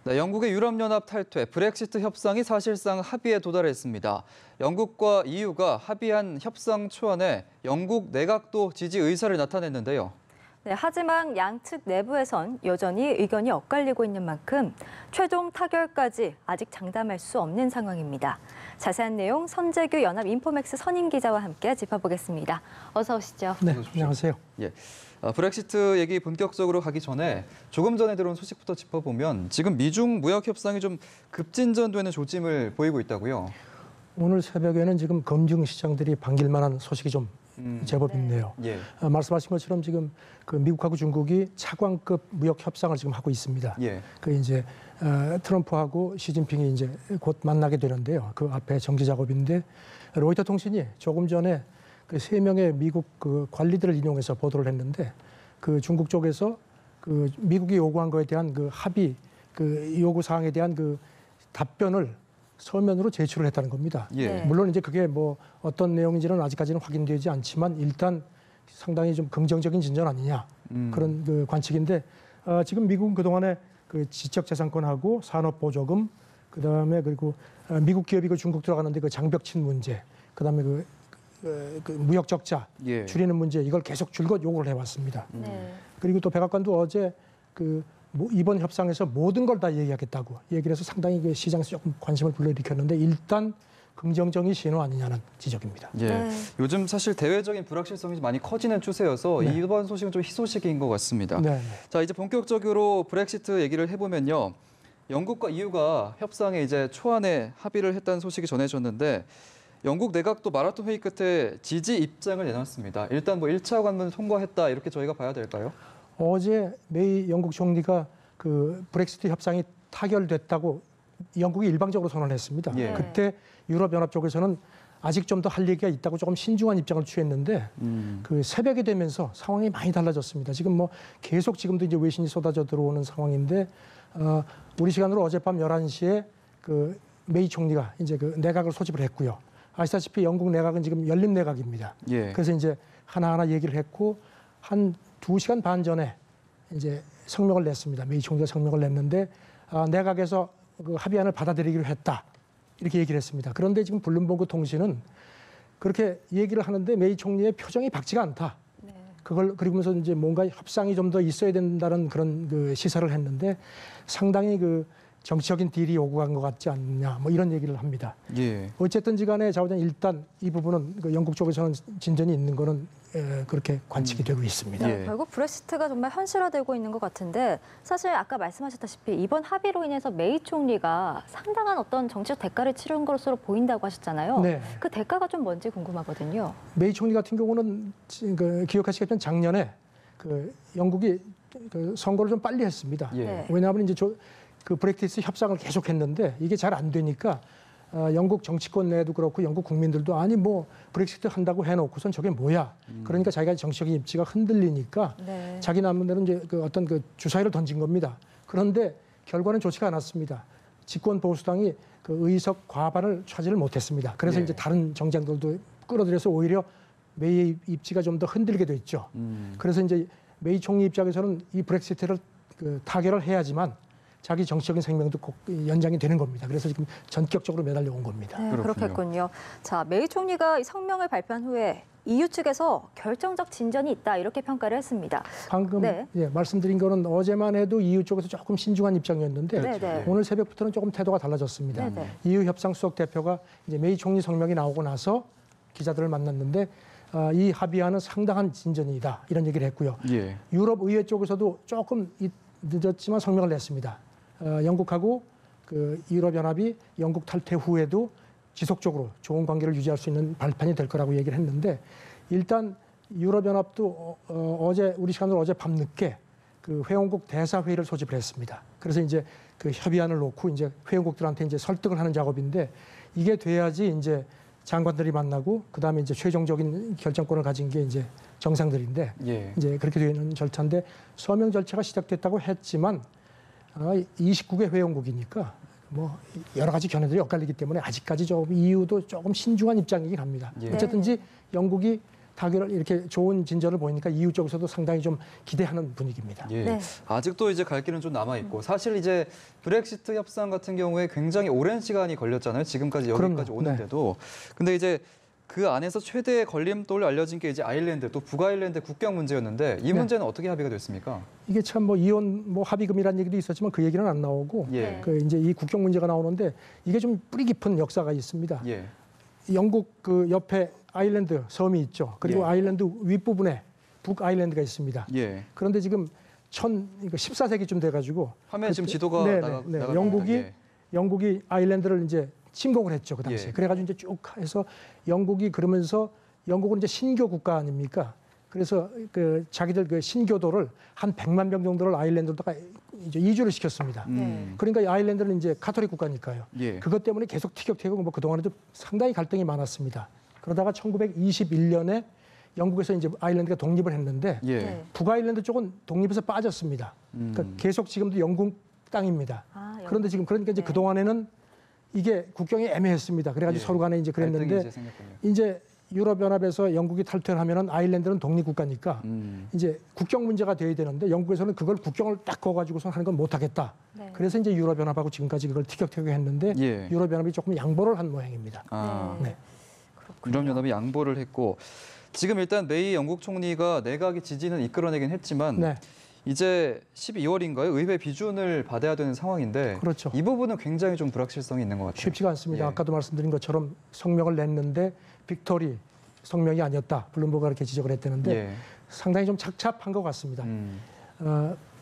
네, 영국의 유럽연합 탈퇴, 브렉시트 협상이 사실상 합의에 도달했습니다. 영국과 EU가 합의한 협상 초안에 영국 내각도 지지 의사를 나타냈는데요. 네, 하지만 양측 내부에선 여전히 의견이 엇갈리고 있는 만큼 최종 타결까지 아직 장담할 수 없는 상황입니다. 자세한 내용 선재규 연합 인포맥스 선임 기자와 함께 짚어보겠습니다. 어서 오시죠. 네, 안녕하세요. 예. 브렉시트 얘기 본격적으로 가기 전에 조금 전에 들어온 소식부터 짚어보면 지금 미중 무역 협상이 좀 급진전되는 조짐을 보이고 있다고요. 오늘 새벽에는 지금 검증 시장들이 반길 만한 소식이 좀 제법 있네요. 예. 말씀하신 것처럼 지금 그 미국하고 중국이 차관급 무역 협상을 지금 하고 있습니다. 예. 그 이제 트럼프하고 시진핑이 이제 곧 만나게 되는데요. 그 앞에 정지 작업인데 로이터 통신이 조금 전에 그 3명의 미국 그 관리들을 인용해서 보도를 했는데 그 중국 쪽에서 그 미국이 요구한 거에 대한 그 합의 그 요구 사항에 대한 그 답변을 서면으로 제출을 했다는 겁니다. 예. 물론 이제 그게 뭐 어떤 내용인지는 아직까지는 확인되지 않지만 일단 상당히 좀 긍정적인 진전 아니냐 그런 그 관측인데 지금 미국은 그동안에 그 지적재산권하고 산업보조금 그다음에 그리고 미국 기업이 그 중국 들어가는데 그 장벽친 문제 그다음에 그 무역 적자 예. 줄이는 문제 이걸 계속 줄곧 요구를 해왔습니다. 네. 그리고 또 백악관도 어제 그 이번 협상에서 모든 걸 다 얘기하겠다고 얘기를 해서 상당히 그 시장에서 조금 관심을 불러일으켰는데 일단 긍정적인 신호 아니냐는 지적입니다. 예. 네. 요즘 사실 대외적인 불확실성이 많이 커지는 추세여서 네. 이번 소식은 좀 희소식인 것 같습니다. 네. 자, 이제 본격적으로 브렉시트 얘기를 해보면요. 영국과 EU가 협상에 이제 초안에 합의를 했다는 소식이 전해졌는데 영국 내각도 마라톤 회의 끝에 지지 입장을 내놨습니다. 일단 뭐 1차 관문 통과했다 이렇게 저희가 봐야 될까요? 어제 메이 영국 총리가 그 브렉시트 협상이 타결됐다고 영국이 일방적으로 선언했습니다. 예. 그때 유럽연합 쪽에서는 아직 좀 더 할 얘기가 있다고 조금 신중한 입장을 취했는데 그 새벽이 되면서 상황이 많이 달라졌습니다. 지금 뭐 계속 지금도 이제 외신이 쏟아져 들어오는 상황인데 우리 시간으로 어젯밤 11시에 그 메이 총리가 이제 그 내각을 소집을 했고요. 아시다시피 영국 내각은 지금 연립 내각입니다. 예. 그래서 이제 하나하나 얘기를 했고 한 2시간 반 전에 이제 성명을 냈습니다. 메이 총리가 성명을 냈는데 내각에서 그 합의안을 받아들이기로 했다. 이렇게 얘기를 했습니다. 그런데 지금 블룸버그 통신은 그렇게 얘기를 하는데 메이 총리의 표정이 밝지가 않다. 네. 그러면서 이제 뭔가 협상이 좀 더 있어야 된다는 그런 그 시사를 했는데 상당히 그 정치적인 딜이 요구한 것 같지 않냐 뭐 이런 얘기를 합니다. 예. 어쨌든지 간에 자우전 일단 이 부분은 그 영국 쪽에서는 진전이 있는 거는 그렇게 관측이 되고 있습니다. 예. 결국 브렉시트가 정말 현실화되고 있는 것 같은데 사실 아까 말씀하셨다시피 이번 합의로 인해서 메이 총리가 상당한 어떤 정치적 대가를 치른 것으로 보인다고 하셨잖아요. 네. 그 대가가 좀 뭔지 궁금하거든요. 메이 총리 같은 경우는 그 기억하시겠지만 작년에 그 영국이 그 선거를 좀 빨리 했습니다. 예. 네. 왜냐하면 이제 그 브렉시트 협상을 계속했는데 이게 잘 안 되니까 영국 정치권 내에도 그렇고 영국 국민들도 아니 뭐 브렉시트 한다고 해놓고선 저게 뭐야? 그러니까 자기가 정치적인 입지가 흔들리니까 네. 자기 나름대로 이제 그 어떤 그 주사위를 던진 겁니다. 그런데 결과는 좋지가 않았습니다. 집권 보수당이 그 의석 과반을 차지를 못했습니다. 그래서 예. 이제 다른 정당들도 끌어들여서 오히려 메이의 입지가 좀 더 흔들리게 됐죠. 그래서 이제 메이 총리 입장에서는 이 브렉시트를 그 타결을 해야지만 자기 정치적인 생명도 꼭 연장이 되는 겁니다. 그래서 지금 전격적으로 매달려 온 겁니다. 네, 그렇군요. 그렇겠군요. 자, 메이 총리가 이 성명을 발표한 후에 EU 측에서 결정적 진전이 있다 이렇게 평가를 했습니다. 방금 네. 말씀드린 거는 어제만 해도 EU 쪽에서 조금 신중한 입장이었는데 네, 네. 오늘 새벽부터는 조금 태도가 달라졌습니다. 네, 네. EU 협상 수석 대표가 이제 메이 총리 성명이 나오고 나서 기자들을 만났는데 이 합의안은 상당한 진전이다 이런 얘기를 했고요. 예. 유럽 의회 쪽에서도 조금 늦었지만 성명을 냈습니다. 영국하고 그 유럽연합이 영국 탈퇴 후에도 지속적으로 좋은 관계를 유지할 수 있는 발판이 될 거라고 얘기를 했는데 일단 유럽연합도 어제 우리 시간으로 어제 밤늦게 그 회원국 대사회의를 소집을 했습니다. 그래서 이제 그 협의안을 놓고 이제 회원국들한테 이제 설득을 하는 작업인데 이게 돼야지 이제 장관들이 만나고 그다음에 이제 최종적인 결정권을 가진 게 이제 정상들인데 예. 이제 그렇게 되는 절차인데 서명 절차가 시작됐다고 했지만 29개 회원국이니까 뭐 여러 가지 견해들이 엇갈리기 때문에 아직까지 좀 EU도 조금 신중한 입장이긴 합니다. 예. 어쨌든지 영국이 타결을 이렇게 좋은 진전을 보이니까 EU 쪽에서도 상당히 좀 기대하는 분위기입니다. 예. 네. 아직도 이제 갈 길은 좀 남아 있고 사실 이제 브렉시트 협상 같은 경우에 굉장히 오랜 시간이 걸렸잖아요. 지금까지 여기까지 그럼요. 오는데도. 근데 이제 그 안에서 최대의 걸림돌로 알려진 게 이제 아일랜드 또 북아일랜드 국경 문제였는데 이 네. 문제는 어떻게 합의가 됐습니까? 이게 참 뭐 이혼 뭐 합의금이라는 얘기도 있었지만 그 얘기는 안 나오고 예. 그 이제 이 국경 문제가 나오는데 이게 좀 뿌리 깊은 역사가 있습니다. 예. 영국 그 옆에 아일랜드 섬이 있죠. 그리고 예. 아일랜드 윗부분에 북아일랜드가 있습니다. 예. 그런데 지금 14세기쯤 돼가지고 화면에 지금 그때- 지도가 네, 나가 네, 네. 나갑니다. 영국이 아일랜드를 이제 침공을 했죠 그 당시에. 예. 그래가지고 이제 쭉 해서 영국이 그러면서 영국은 이제 신교 국가 아닙니까? 그래서 그 자기들 그 신교도를 한 100만 명 정도를 아일랜드로다가 이제 이주를 시켰습니다. 그러니까 이 아일랜드는 이제 카톨릭 국가니까요. 예. 그것 때문에 계속 티격태격 뭐 그동안에도 상당히 갈등이 많았습니다. 그러다가 1921년에 영국에서 이제 아일랜드가 독립을 했는데 예. 네. 북아일랜드 쪽은 독립해서 빠졌습니다. 그러니까 계속 지금도 영국 땅입니다. 아, 그런데 지금 그러니까 이제 네. 그동안에는 이게 국경이 애매했습니다. 그래가지고 예. 서로 간에 이제 갈등이 그랬는데 이제 생겼군요. 이제 유럽연합에서 영국이 탈퇴를 하면은 아일랜드는 독립국가니까 이제 국경 문제가 돼야 되는데 영국에서는 그걸 국경을 딱 그어가지고서 하는 건 못하겠다. 네. 그래서 이제 유럽연합하고 지금까지 그걸 티격태격했는데 예. 유럽연합이 조금 양보를 한 모양입니다. 아. 네. 그렇군요. 유럽연합이 양보를 했고 지금 일단 메이 영국 총리가 내각의 지지는 이끌어내긴 했지만 네, 이제 12월인가요? 의회 비준을 받아야 되는 상황인데 그렇죠. 이 부분은 굉장히 좀 불확실성이 있는 것 같아요. 쉽지가 않습니다. 예. 아까도 말씀드린 것처럼 성명을 냈는데 빅토리 성명이 아니었다. 블룸버그가 그렇게 지적을 했다는데 예. 상당히 좀 착잡한 것 같습니다. 음.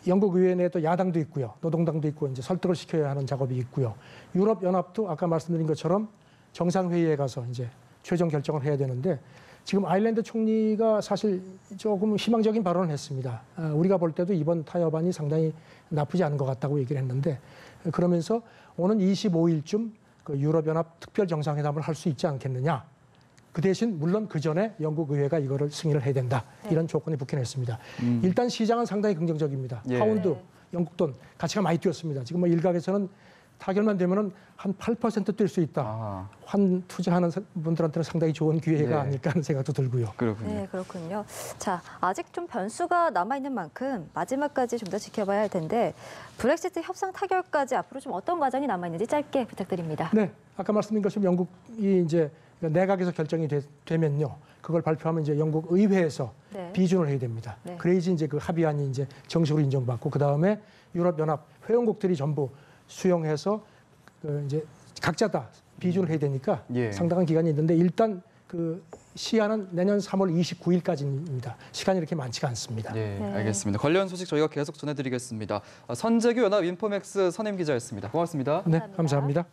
영국 의회 내에 또 야당도 있고요. 노동당도 있고 이제 설득을 시켜야 하는 작업이 있고요. 유럽연합도 아까 말씀드린 것처럼 정상회의에 가서 이제 최종 결정을 해야 되는데 지금 아일랜드 총리가 사실 조금 희망적인 발언을 했습니다. 우리가 볼 때도 이번 타협안이 상당히 나쁘지 않은 것 같다고 얘기를 했는데 그러면서 오는 25일쯤 그 유럽연합 특별 정상회담을 할 수 있지 않겠느냐. 그 대신 물론 그 전에 영국 의회가 이거를 승인을 해야 된다. 네. 이런 조건이 붙긴 했습니다. 일단 시장은 상당히 긍정적입니다. 예. 파운드, 네. 영국 돈 가치가 많이 뛰었습니다. 지금 뭐 일각에서는 타결만 되면은 한 8% 뛸 수 있다. 아, 환 투자하는 분들한테는 상당히 좋은 기회가 네. 아닐까 하는 생각도 들고요. 그렇군요. 네, 그렇군요. 자, 아직 좀 변수가 남아있는 만큼 마지막까지 좀 더 지켜봐야 할 텐데 브렉시트 협상 타결까지 앞으로 좀 어떤 과정이 남아있는지 짧게 부탁드립니다. 네, 아까 말씀드린 것처럼 영국이 이제 내각에서 결정이 되면요, 그걸 발표하면 이제 영국 의회에서 네. 비준을 해야 됩니다. 네. 그래야지 이제 그 합의안이 이제 정식으로 인정받고 그 다음에 유럽연합 회원국들이 전부 수용해서 그 이제 각자 다 비준을 해야 되니까 예. 상당한 기간이 있는데 일단 그 시한은 내년 3월 29일까지입니다. 시간이 이렇게 많지가 않습니다. 네, 네. 알겠습니다. 관련 소식 저희가 계속 전해드리겠습니다. 선재규 연합 인포맥스 선임 기자였습니다. 고맙습니다. 네, 감사합니다. 감사합니다.